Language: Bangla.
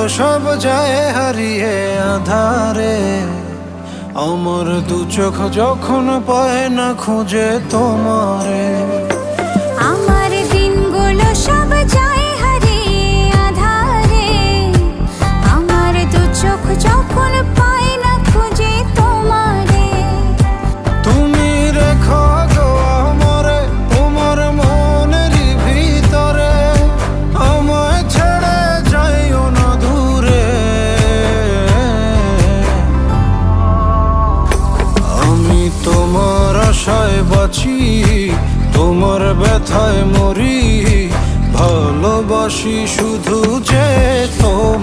সব যায় হারিয়ে আধারে। আমার দু চোখ যখন পায় না খুঁজে তোমারে। আমার দিনগুলো সব যায় হারিয়ে আঁধারে। আমার দু চোখ যখন পায় না খুঁজে তোমারে। তুমি রেখো গো আমারে তোমার মনেরই ভিতরে, আমায় ছেড়ে যাইও না দূরে। আমি তোমার আশায় বাঁচি, তোমার ব্যথায় মরি, ভালোবাসি শুধু যে তোমার।